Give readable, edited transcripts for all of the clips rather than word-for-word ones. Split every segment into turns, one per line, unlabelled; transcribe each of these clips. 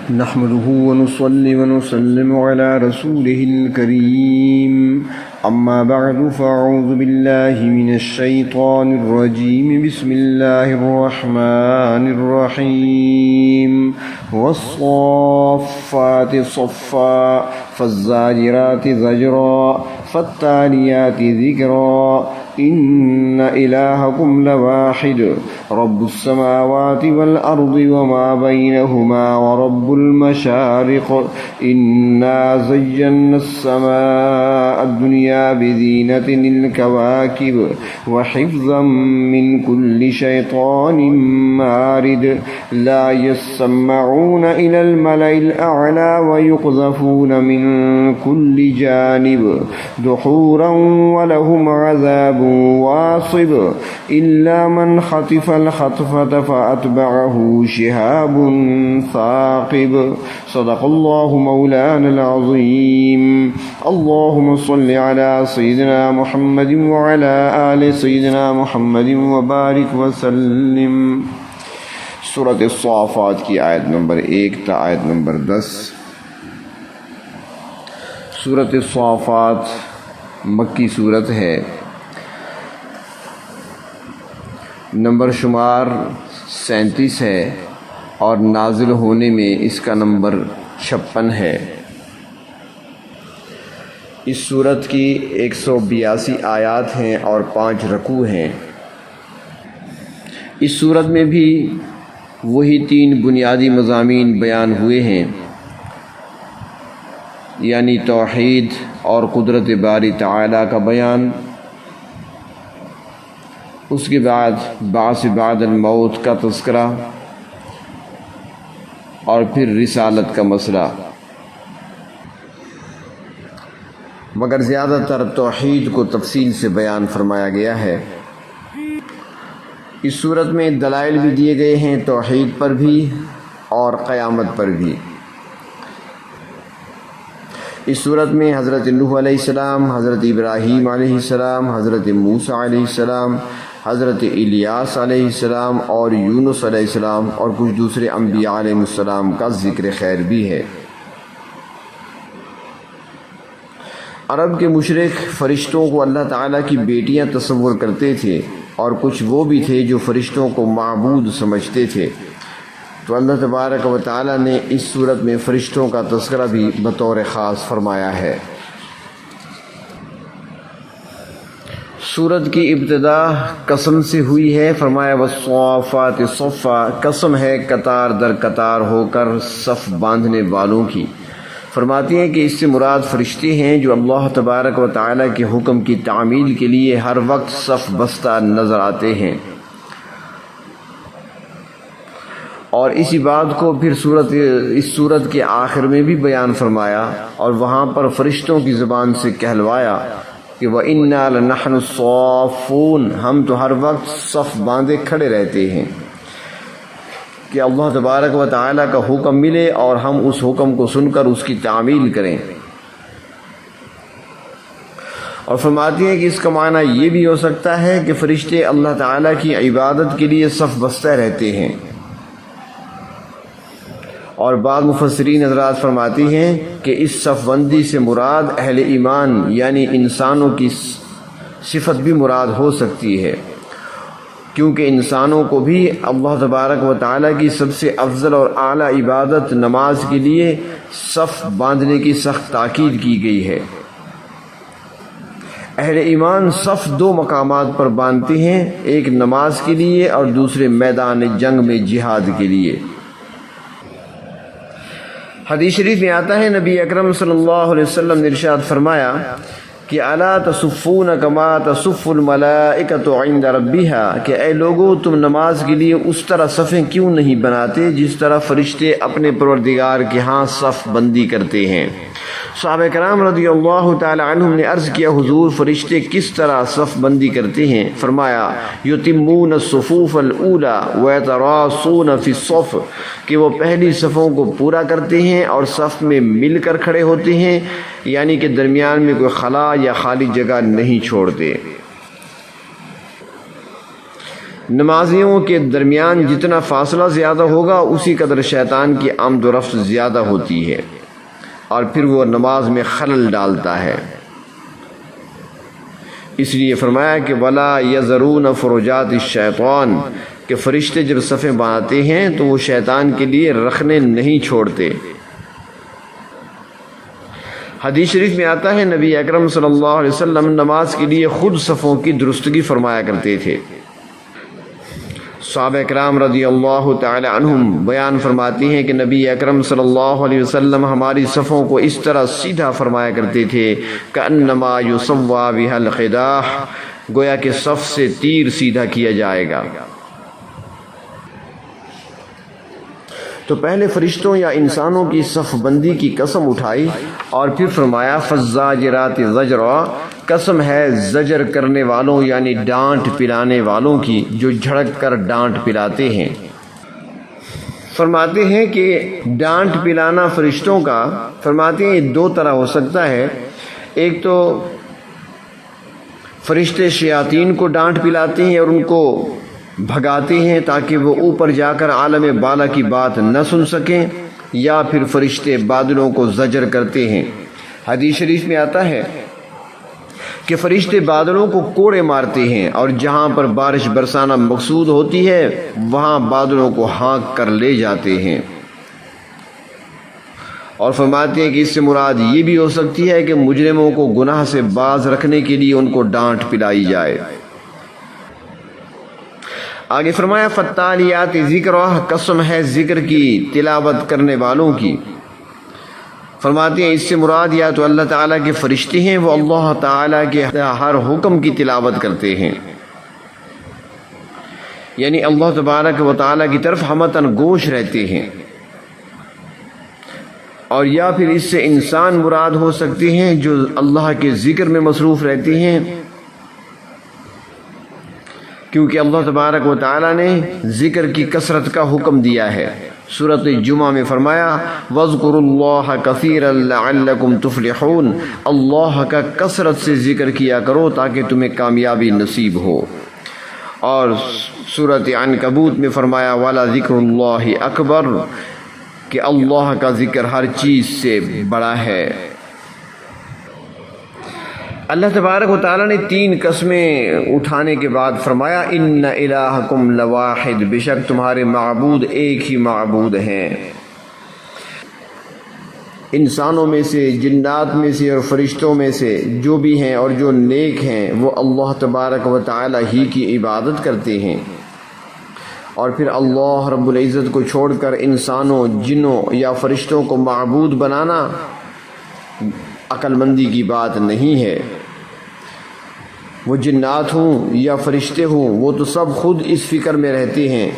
نحمده ونصلي ونسلم على رسوله الكريم أما بعد فأعوذ بالله من الشيطان الرجيم بسم الله الرحمن الرحيم والصافات صفا فالزاجرات زجرا فالتاليات ذكرا إن إلهكم لواحد رب السماوات والأرض وما بينهما ورب المشارق إنا زينا السماء الدنيا بزينة الكواكب وحفظا من كل شيطان مارد لا يسمعون إلى الملأ الأعلى ويقذفون من كل جانب دحورا ولهم عذاب واصب إلا من خطف الخطفة فأتبعه شهاب ثاقب صدق الله مولانا العظيم اللهم صل على سيدنا محمد وعلى آل سيدنا محمد وبارك وسلم۔ سورۃ الصافات کی آیت نمبر 1 تا آیت نمبر 10۔ سورۃ الصافات مکی صورت ہے، نمبر شمار 37 ہے اور نازل ہونے میں اس کا نمبر 56 ہے۔ اس صورت کی 182 آیات ہیں اور 5 رکوع ہیں۔ اس صورت میں بھی وہی 3 بنیادی مضامین بیان ہوئے ہیں، یعنی توحید اور قدرت باری تعالیٰ کا بیان، اس کے بعد بعث بعد الموت کا تذکرہ اور پھر رسالت کا مسئلہ، مگر زیادہ تر توحید کو تفصیل سے بیان فرمایا گیا ہے۔ اس صورت میں دلائل بھی دیے گئے ہیں توحید پر بھی اور قیامت پر بھی۔ اس صورت میں حضرت نوح علیہ السلام، حضرت ابراہیم علیہ السلام، حضرت موسیٰ علیہ السلام، حضرت الیاس علیہ السلام اور یونس علیہ السلام اور کچھ دوسرے انبیاء علیہ السلام کا ذکر خیر بھی ہے۔ عرب کے مشرک فرشتوں کو اللہ تعالیٰ کی بیٹیاں تصور کرتے تھے، اور کچھ وہ بھی تھے جو فرشتوں کو معبود سمجھتے تھے، تو اللہ تبارک و تعالیٰ نے اس صورت میں فرشتوں کا تذکرہ بھی بطور خاص فرمایا ہے۔ سورت کی ابتدا قسم سے ہوئی ہے، فرمایا والصافات صفا، قسم ہے قطار در قطار ہو کر صف باندھنے والوں کی۔ فرماتی ہیں کہ اس سے مراد فرشتے ہیں جو اللہ تبارک و تعالیٰ کے حکم کی تعمیل کے لیے ہر وقت صف بستہ نظر آتے ہیں، اور اسی بات کو پھر اس صورت کے آخر میں بھی بیان فرمایا اور وہاں پر فرشتوں کی زبان سے کہلوایا کہ وَإِنَّا لَنَحْنُ الصَّافُونَ، ہم تو ہر وقت صف باندھے کھڑے رہتے ہیں کہ اللہ تبارک و تعالیٰ کا حکم ملے اور ہم اس حکم کو سن کر اس کی تعمیل کریں۔ اور فرماتی ہیں کہ اس کا معنی یہ بھی ہو سکتا ہے کہ فرشتے اللہ تعالیٰ کی عبادت کے لیے صف بستہ رہتے ہیں، اور بعض مفسرین حضرات فرماتی ہیں کہ اس صف بندی سے مراد اہل ایمان یعنی انسانوں کی صفت بھی مراد ہو سکتی ہے، کیونکہ انسانوں کو بھی اللہ تبارک و تعالیٰ کی سب سے افضل اور اعلیٰ عبادت نماز کے لیے صف باندھنے کی سخت تاکید کی گئی ہے۔ اہل ایمان صف 2 مقامات پر باندھتے ہیں، ایک نماز کے لیے اور دوسرے میدان جنگ میں جہاد کے لیے۔ حدیث شریف میں آتا ہے نبی اکرم صلی اللہ علیہ وسلم نے ارشاد فرمایا کہ الا تصفون کما تصف الملائکۃ عند ربها، کہ اے لوگو تم نماز کے لیے اس طرح صفیں کیوں نہیں بناتے جس طرح فرشتے اپنے پروردگار کے ہاں صف بندی کرتے ہیں۔ صحابہ کرام رضی اللہ تعالی عنہم نے عرض کیا حضور فرشتے کس طرح صف بندی کرتے ہیں؟ فرمایا یتمون الصفوف الاولی ویتراصون فی الصف، کہ وہ پہلی صفوں کو پورا کرتے ہیں اور صف میں مل کر کھڑے ہوتے ہیں، یعنی کہ درمیان میں کوئی خلا یا خالی جگہ نہیں چھوڑتے۔ نمازیوں کے درمیان جتنا فاصلہ زیادہ ہوگا اسی قدر شیطان کی آمد و رفت زیادہ ہوتی ہے اور پھر وہ نماز میں خلل ڈالتا ہے۔ اس لیے فرمایا کہ وَلَا يَذَرُونَ فُرُجَاتِ الشَّيْطَانِ کہ فرشتے جب صفیں بناتے ہیں تو وہ شیطان کے لیے رکھنے نہیں چھوڑتے۔ حدیث شریف میں آتا ہے نبی اکرم صلی اللہ علیہ وسلم نماز کے لیے خود صفوں کی درستگی فرمایا کرتے تھے۔ صحابہ اکرام رضی اللہ تعالی عنہم بیان فرماتی ہیں کہ نبی اکرم صلی اللہ علیہ وسلم ہماری صفوں کو اس طرح سیدھا فرمایا کرتے تھے کأنما یصوّا بها القداح، گویا کہ صف سے تیر سیدھا کیا جائے گا۔ تو پہلے فرشتوں یا انسانوں کی صف بندی کی قسم اٹھائی اور پھر فرمایا فالزاجرات زجرا، قسم ہے زجر کرنے والوں یعنی ڈانٹ پلانے والوں کی جو جھڑک کر ڈانٹ پلاتے ہیں۔ فرماتے ہیں کہ ڈانٹ پلانا فرشتوں کا، فرماتے ہیں دو طرح ہو سکتا ہے۔ ایک تو فرشتے شیاطین کو ڈانٹ پلاتے ہیں اور ان کو بھگاتے ہیں تاکہ وہ اوپر جا کر عالم بالا کی بات نہ سن سکیں، یا پھر فرشتے بادلوں کو زجر کرتے ہیں۔ حدیث شریف میں آتا ہے کہ فرشتے بادلوں کو کوڑے مارتے ہیں اور جہاں پر بارش برسانا مقصود ہوتی ہے وہاں بادلوں کو ہانک کر لے جاتے ہیں، اور فرماتے ہیں کہ اس سے مراد یہ بھی ہو سکتی ہے کہ مجرموں کو گناہ سے باز رکھنے کے لیے ان کو ڈانٹ پلائی جائے۔ آگے فرمایا فالتالیات ذکرا، قسم ہے ذکر کی تلاوت کرنے والوں کی۔ فرماتے ہیں اس سے مراد یا تو اللہ تعالیٰ کے فرشتے ہیں، وہ اللہ تعالیٰ کے ہر حکم کی تلاوت کرتے ہیں، یعنی اللہ تبارک و تعالیٰ کی طرف ہمتاً گوش رہتے ہیں، اور یا پھر اس سے انسان مراد ہو سکتے ہیں جو اللہ کے ذکر میں مصروف رہتے ہیں، کیونکہ اللہ تبارک و تعالیٰ نے ذکر کی کثرت کا حکم دیا ہے۔ سورۃ جمعہ میں فرمایا وَاذْكُرُوا اللَّهَ كَثِيرًا لَعَلَّكُمْ تُفْلِحُونَ، اللہ کا کثرت سے ذکر کیا کرو تاکہ تمہیں کامیابی نصیب ہو۔ اور سورۃ عنکبوت میں فرمایا وَلَذِكْرُ اللَّهِ أَكْبَرُ کہ اللہ کا ذکر ہر چیز سے بڑا ہے۔ اللہ تبارک و تعالیٰ نے تین قسمیں اٹھانے کے بعد فرمایا ان الہکم لواحد، بے شک تمہارے معبود ایک ہی معبود ہیں۔ انسانوں میں سے، جنات میں سے اور فرشتوں میں سے جو بھی ہیں اور جو نیک ہیں وہ اللہ تبارک و تعالیٰ ہی کی عبادت کرتے ہیں، اور پھر اللہ رب العزت کو چھوڑ کر انسانوں، جنوں یا فرشتوں کو معبود بنانا عقل مندی کی بات نہیں ہے۔ وہ جنات ہوں یا فرشتے ہوں وہ تو سب خود اس فکر میں رہتے ہیں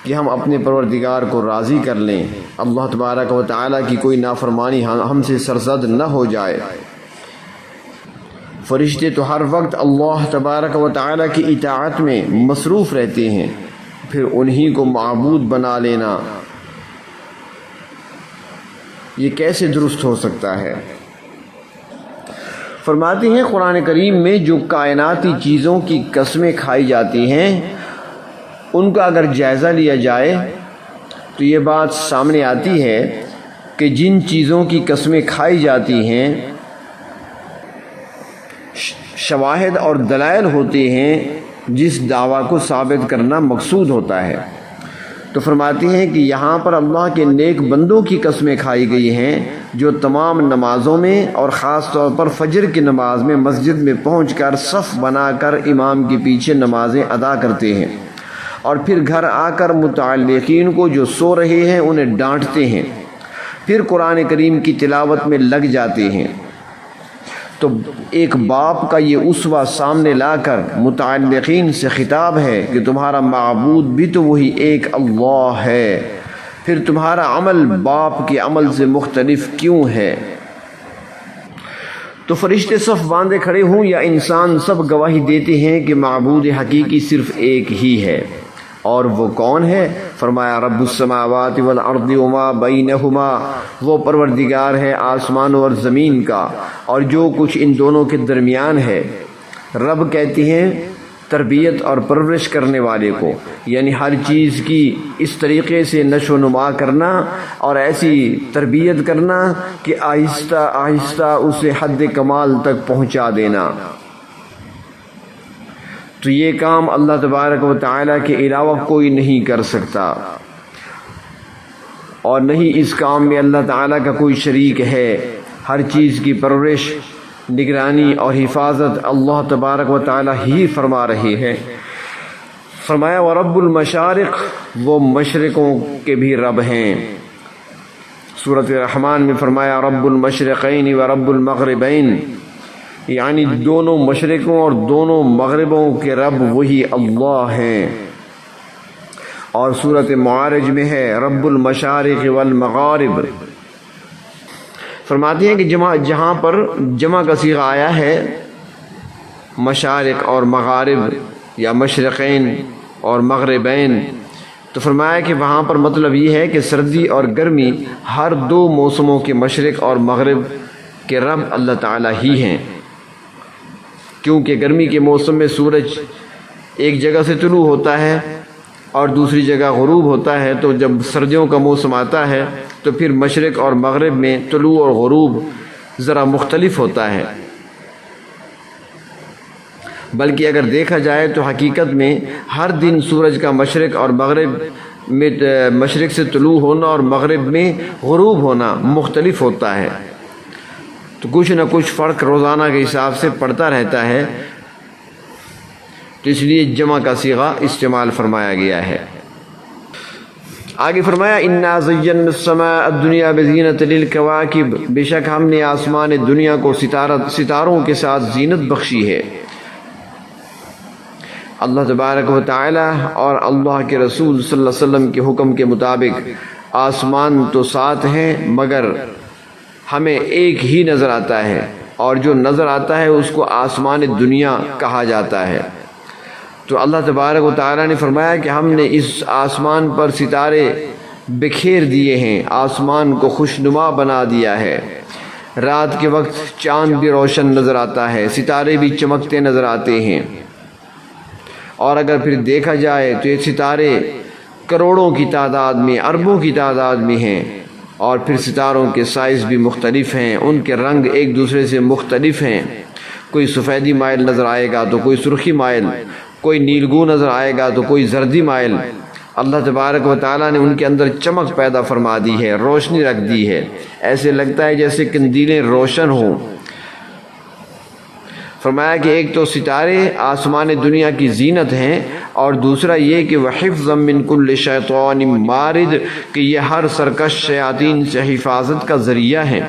کہ ہم اپنے پروردگار کو راضی کر لیں، اللہ تبارک و تعالیٰ کی کوئی نافرمانی ہم سے سرزد نہ ہو جائے۔ فرشتے تو ہر وقت اللہ تبارک و تعالیٰ کی اطاعت میں مصروف رہتے ہیں، پھر انہی کو معبود بنا لینا یہ کیسے درست ہو سکتا ہے؟ فرماتے ہیں قرآن کریم میں جو کائناتی چیزوں کی قسمیں کھائی جاتی ہیں ان کا اگر جائزہ لیا جائے تو یہ بات سامنے آتی ہے کہ جن چیزوں کی قسمیں کھائی جاتی ہیں شواہد اور دلائل ہوتے ہیں جس دعویٰ کو ثابت کرنا مقصود ہوتا ہے۔ تو فرماتی ہیں کہ یہاں پر اللہ کے نیک بندوں کی قسمیں کھائی گئی ہیں جو تمام نمازوں میں اور خاص طور پر فجر کی نماز میں مسجد میں پہنچ کر صف بنا کر امام کے پیچھے نمازیں ادا کرتے ہیں، اور پھر گھر آ کر متعلقین کو جو سو رہے ہیں انہیں ڈانٹتے ہیں، پھر قرآن کریم کی تلاوت میں لگ جاتے ہیں۔ تو ایک باپ کا یہ اسوہ سامنے لا کر متعلقین سے خطاب ہے کہ تمہارا معبود بھی تو وہی ایک اللہ ہے، پھر تمہارا عمل باپ کے عمل سے مختلف کیوں ہے؟ تو فرشتے صف باندھے کھڑے ہوں یا انسان سب گواہی دیتے ہیں کہ معبود حقیقی صرف ایک ہی ہے، اور وہ کون ہے؟ فرمایا رب السماوات والارض وما بینہما، وہ پروردگار ہے آسمانوں اور زمین کا اور جو کچھ ان دونوں کے درمیان ہے۔ رب کہتے ہیں تربیت اور پرورش کرنے والے کو، یعنی ہر چیز کی اس طریقے سے نشو و نما کرنا اور ایسی تربیت کرنا کہ آہستہ آہستہ اسے حد کمال تک پہنچا دینا۔ تو یہ کام اللہ تبارک و تعالیٰ کے علاوہ کوئی نہیں کر سکتا، اور نہیں اس کام میں اللہ تعالیٰ کا کوئی شریک ہے۔ ہر چیز کی پرورش، نگرانی اور حفاظت اللہ تبارک و تعالیٰ ہی فرما رہے ہیں۔ فرمایا وَرَبُّ الْمَشَارِقِ، وہ مشرقوں کے بھی رب ہیں۔ سورۃ الرحمن میں فرمایا رب المشرقین و رب المغربین، یعنی دونوں مشرقوں اور دونوں مغربوں کے رب وہی اللہ ہیں۔ اور سورۃ معارج میں ہے رب المشارق والمغارب۔ فرماتے ہیں کہ جہاں پر جمع کا صیغہ آیا ہے مشارق اور مغارب یا مشرقین اور مغربین، تو فرمایا کہ وہاں پر مطلب یہ ہے کہ سردی اور گرمی ہر دو موسموں کے مشرق اور مغرب کے رب اللہ تعالیٰ ہی ہیں، کیونکہ گرمی کے موسم میں سورج ایک جگہ سے طلوع ہوتا ہے اور دوسری جگہ غروب ہوتا ہے، تو جب سردیوں کا موسم آتا ہے تو پھر مشرق اور مغرب میں طلوع اور غروب ذرا مختلف ہوتا ہے۔ بلکہ اگر دیکھا جائے تو حقیقت میں ہر دن سورج کا مشرق اور مغرب میں مشرق سے طلوع ہونا اور مغرب میں غروب ہونا مختلف ہوتا ہے، تو کچھ نہ کچھ فرق روزانہ کے حساب سے پڑتا رہتا ہے، تو اس لیے جمع کا صیغہ استعمال فرمایا گیا ہے۔ آگے فرمایا اِنَّا زَيَّنَّا السَّمَاءَ الدُّنْيَا بِزِينَةٍ لِلْكَوَاكِبِ، بے شک ہم نے آسمان دنیا کو ستاروں کے ساتھ زینت بخشی ہے۔ اللہ تبارک و تعالی اور اللہ کے رسول صلی اللہ علیہ وسلم کے حکم کے مطابق آسمان تو 7 ہیں، مگر ہمیں ایک ہی نظر آتا ہے، اور جو نظر آتا ہے اس کو آسمان دنیا کہا جاتا ہے۔ تو اللہ تبارک و تعالیٰ نے فرمایا کہ ہم نے اس آسمان پر ستارے بکھیر دیے ہیں، آسمان کو خوشنما بنا دیا ہے۔ رات کے وقت چاند بھی روشن نظر آتا ہے، ستارے بھی چمکتے نظر آتے ہیں، اور اگر پھر دیکھا جائے تو یہ ستارے کروڑوں کی تعداد میں، اربوں کی تعداد میں ہیں، اور پھر ستاروں کے سائز بھی مختلف ہیں، ان کے رنگ ایک دوسرے سے مختلف ہیں، کوئی سفیدی مائل نظر آئے گا تو کوئی سرخی مائل، کوئی نیلگوں نظر آئے گا تو کوئی زردی مائل۔ اللہ تبارک و تعالیٰ نے ان کے اندر چمک پیدا فرما دی ہے، روشنی رکھ دی ہے، ایسے لگتا ہے جیسے قندیلیں روشن ہوں۔ فرمایا کہ ایک تو ستارے آسمان دنیا کی زینت ہیں، اور دوسرا یہ کہ وَحِفْظًا مِّن كُلِّ شَيْطَانٍ مَارِدٍ، کہ یہ ہر سرکش شیاطین سے حفاظت کا ذریعہ ہیں۔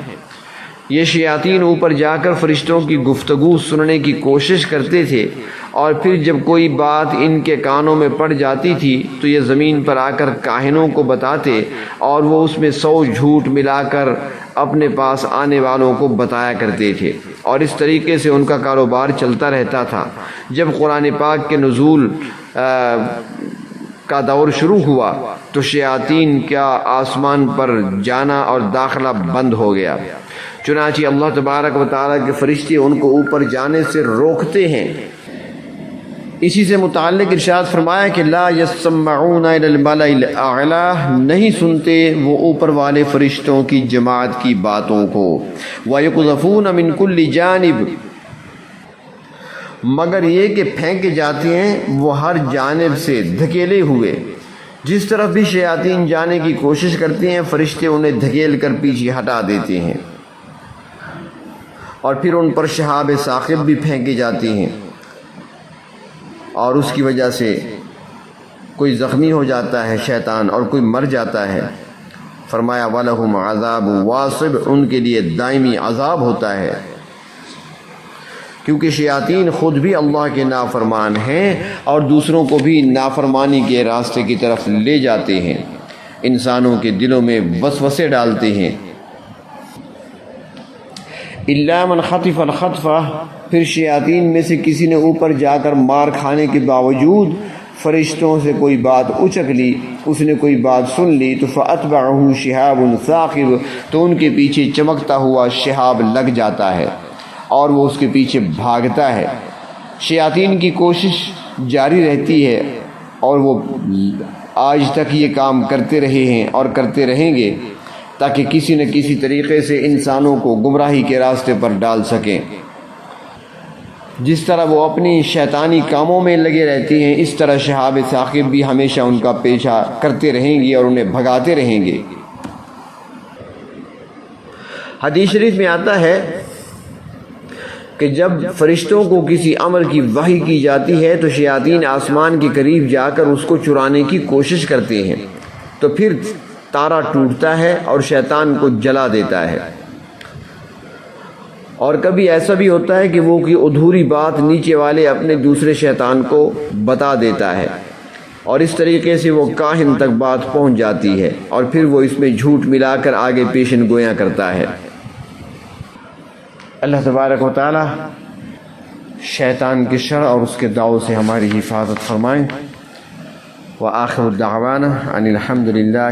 یہ شیاطین اوپر جا کر فرشتوں کی گفتگو سننے کی کوشش کرتے تھے، اور پھر جب کوئی بات ان کے کانوں میں پڑ جاتی تھی تو یہ زمین پر آ کر کاہنوں کو بتاتے، اور وہ اس میں 100 جھوٹ ملا کر اپنے پاس آنے والوں کو بتایا کرتے تھے، اور اس طریقے سے ان کا کاروبار چلتا رہتا تھا۔ جب قرآن پاک کے نزول کا دور شروع ہوا تو شیاطین کا آسمان پر جانا اور داخلہ بند ہو گیا، چنانچہ اللہ تبارک و تعالیٰ کے فرشتے ان کو اوپر جانے سے روکتے ہیں۔ اسی سے متعلق ارشاد فرمایا کہ لا يسمعون الى الملأ الاعلى، نہیں سنتے وہ اوپر والے فرشتوں کی جماعت کی باتوں کو، ويقذفون من كل جانب، مگر یہ کہ پھینکے جاتے ہیں وہ ہر جانب سے دھکیلے ہوئے۔ جس طرف بھی شیاطین جانے کی کوشش کرتے ہیں فرشتے انہیں دھکیل کر پیچھے ہٹا دیتے ہیں، اور پھر ان پر شہاب ثاقب بھی پھینکے جاتے ہیں، اور اس کی وجہ سے کوئی زخمی ہو جاتا ہے شیطان اور کوئی مر جاتا ہے۔ فرمایا وَلَهُمْ عَذَابٌ وَاصِبٌ، ان کے لیے دائمی عذاب ہوتا ہے، کیونکہ شیاطین خود بھی اللہ کے نافرمان ہیں اور دوسروں کو بھی نافرمانی کے راستے کی طرف لے جاتے ہیں، انسانوں کے دلوں میں وسوسے ڈالتے ہیں۔ إِلَّا مَنْ خَطِفَ الْخَطْفَةَ، پھر شیاطین میں سے کسی نے اوپر جا کر مار کھانے کے باوجود فرشتوں سے کوئی بات اچک لی، اس نے کوئی بات سن لی، تو فَأَتْبَعَهُ شِهَابٌ ثَاقِبٌ، تو ان کے پیچھے چمکتا ہوا شہاب لگ جاتا ہے اور وہ اس کے پیچھے بھاگتا ہے۔ شیاطین کی کوشش جاری رہتی ہے اور وہ آج تک یہ کام کرتے رہے ہیں اور کرتے رہیں گے تاکہ کسی نہ کسی طریقے سے انسانوں کو گمراہی کے راستے پر ڈال سکیں۔ جس طرح وہ اپنی شیطانی کاموں میں لگے رہتی ہیں، اس طرح شہاب ثاقب بھی ہمیشہ ان کا پیچھا کرتے رہیں گے اور انہیں بھگاتے رہیں گے۔ حدیث شریف میں آتا ہے کہ جب فرشتوں کو کسی امر کی وحی کی جاتی ہے تو شیاطین آسمان کے قریب جا کر اس کو چرانے کی کوشش کرتے ہیں، تو پھر تارا ٹوٹتا ہے اور شیطان کو جلا دیتا ہے۔ اور کبھی ایسا بھی ہوتا ہے کہ وہ کوئی ادھوری بات نیچے والے اپنے دوسرے شیطان کو بتا دیتا ہے اور اس طریقے سے وہ کاہن تک بات پہنچ جاتی ہے اور پھر وہ اس میں جھوٹ ملا کر آگے پیشن گویاں کرتا ہے۔ اللہ تبارک و تعالی شیطان کے شر اور اس کے داؤ سے ہماری حفاظت فرمائیں۔ وآخر دعوانا ان الحمد للہ